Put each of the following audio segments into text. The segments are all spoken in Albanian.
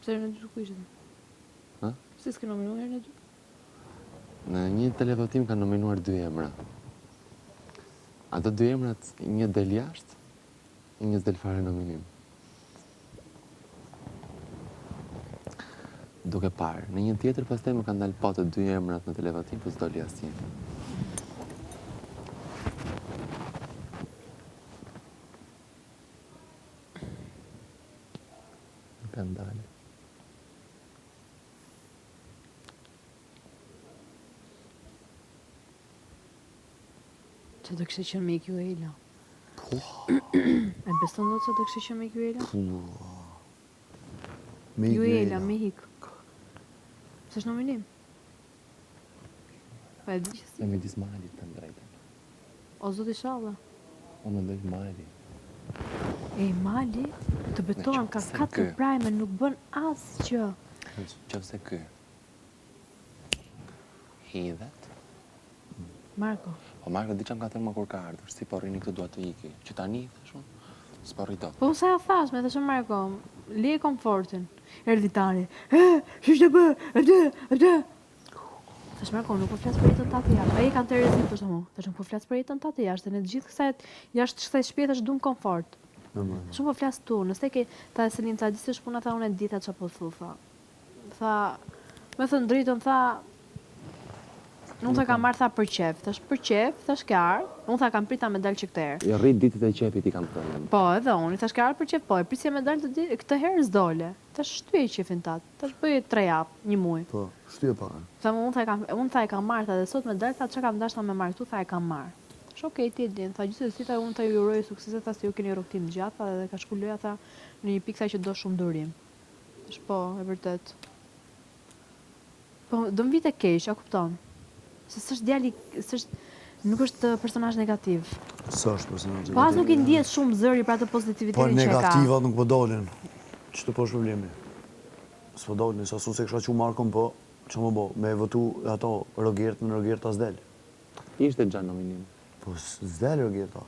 Pse herën e dytë ku ishte? Ha? Pse s'ke nominuar herën e dytë? Në një televotim kanë nominuar 2 emra. Ato 2 emrat, një del jashtë, një s'del fare nominim. Duke parë, në një tjetër pastaj më kanë dalë po të 2 emrat në televotim, po s'doli asnjë. Më kanë dalë. Që do kishte qenë me IQ Ela. E beson do se do kishte qenë me IQ Ela? Ju Ela, me hik. S'është nominim? Pa e di që si. E midis Malit të drejtën. O zoti shalla. O mendoj Mali. E Mali, të betohem, ka qoftë se 4 kë. prajme, nuk bën asgjë. Qofse ky hidhet. Marko, Po Marko di çam ka thënë më kur ka ardhur, si po rrini këtu dua të iki. Që tani thash unë, s'po rri dot. po sa ja thash, me thashë Marko, lije komfortin. Erdhi tani, ç'është bë, atë. Thash Marko, nuk po flas për jetën tatë jashtë. Ai kanë Terezin për shkakun. Thash nuk po flas për jetën tatë jashtë, ne të gjithë kësaj jashtë kësaj shtëpie tash duam komfort. Shumë po flas tu, nëse ke ta Selin ta di se shpuna tha unë e dita çapo thu tha. Tha, me thënë drejtën tha, unë tha kam marrë tha për qef, për qef, thash ke ardhur, unë tha kam prita me dalë që këtë herë. I rrit ditët e qepit i kam thënë. Po, edhe unë, thash ke ardhur për qef, po, e prisja me dalë këtë herë s'dole. Thash shtyje qefin tat, thash bëj 3 javë, 1 muaj. Po, shtyje para. Tha unë tha e kam marrë tha dhe sot me dalë, tha çka kam dashur me marrë këtu, tha e kam marrë. Thash okej, ti e din, tha gjithsesi tha unë tha ju uroj suksese, tha se ju keni rrugtim të gjatë, tha dhe ka shku loja tha në një pikë tha që do shumë durim. Thash po, e vërtet. Po, do më vite keq, a kupton? Se s'është djali, nuk është personazh negativ. S'është personazh negativ. Po as nuk i ndihet shumë zëri për atë Po pozitivitetin që ka. negativat nuk po dolin. Ç'të po është problemi? S'po dolin, sa su se kisha qu Markon, po ç'më bo, me votu ato Rogert në Rogert as del. Ishte gjatë nominim. Po s'del Rogerta.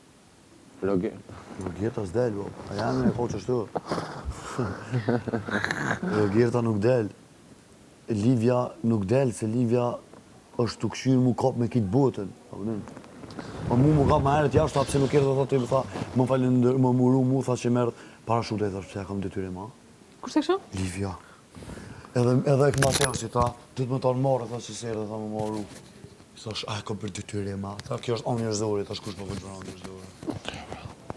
Rogert. Rogerta s'del, po. A janë e koqë ashtu. Rogerta nuk del. Livja nuk del, se Livja është të këshyrë mu kap me kitë botën. Po mu kap ma herët jashtë, pse nuk erdhe të më tha, më falendër, më muru mu, tha që merë parashute, thash pse ja kam detyre ma. Kushte kështu? Livja. Edhe e këma thea si tha, du të më tonë marë, tha që se erdhe, tha më maru. Thash, a e kam për detyre ma. Tha, kjo është anë njërzori, thash kush po vëllë për anë njërzori.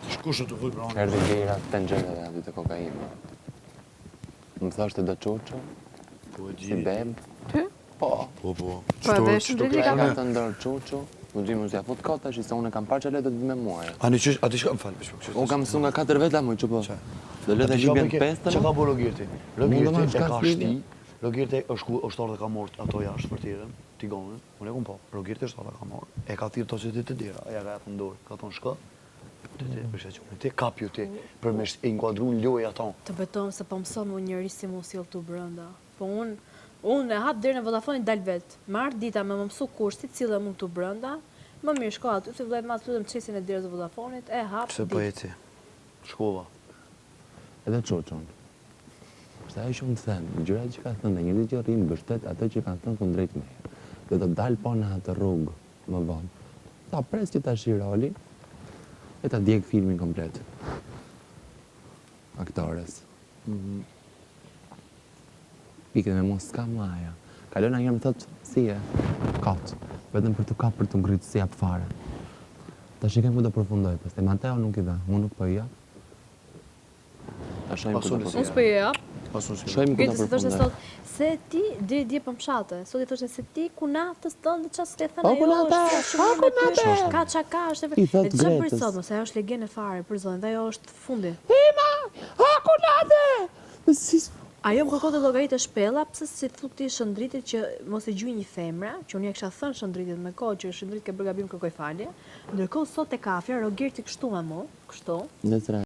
Thash kush e të vëllë për anë Erdi Gejra të tengjeve dhe aty të kokainë. Më thashtë do qoqo, Po e si di. beb. Ty? Po. Po. Po edhe shumë drejtë Ka ka. të ndërë qoqo, më gjimë më zja fut kota, që se unë e kam parë që le të të me muaj. Ani qësh, ati shka më falë, përshpër. Unë kam mësu nga 4 veta më që po. Dhe le të gjibjen 5 Që ka bo Rogirti? Rogirti e shka ka slidhje. shti, Rogirti është dhe ka morë ato jashtë për tjerën, tigonën, unë e kom po, Rogirti është dhe ka morë, e ka thirë to që ti të dira, ja ka e thëndorë, ka thonë shka, ti kapju ti, për me inkuadru në lojë ato. Të betohem se po mëson unë njëri si mos jellë tu brenda. Po unë e hap derën e Vodafonit dal vet. Marr dita me më mësu kursit, cille mund tu brenda. Më mirë shko aty, se vëllai ma lutem çesin e derës së Vodafonit, e hap. Pse po eci? Shkova. Edhe qoqon. Përsa e shumë të thënë, gjërat që ka thënë, dhe njëri që rrinë bështet ato që ka thënë kundrejt me. Dhe të dalë po në atë rrugë më vonë. Ta pres që ta shiroli, e ta djekë filmin komplet. Aktores. Pike me mos s'ka maja. Kalona njërë më thëtë, si e, katë. Vetëm për të kapë, për të ngritë, si apë fare. Ta shikem ku do përfundoj, pas te Mateo nuk i dha, unë nuk po i jap. Ta shojmë ku do Unë përfundoj. s'po i jap. Shojmë ku do Gjete se thoshte përfundoj. sot, se ti dje po mshate. Sot i thoshte se ti ku naftës tënde çfarë s'le thënë O, ku nate, Ka çka ka, është I thot e çfarë bëri Gretës. sot, mos ajo është legjende fare për zonë, dhe ajo është fundi. Ajo më kërkote llogarit e shpella, pse si thuti shëndritit që mos e gjui një femra, që unë ja kisha thënë shëndritit me kohë që shëndrit ke bërë gabim kërkoj falje. Ndërkohë sot e kafja, Rogerti kështu me mu, kështu. Ndësra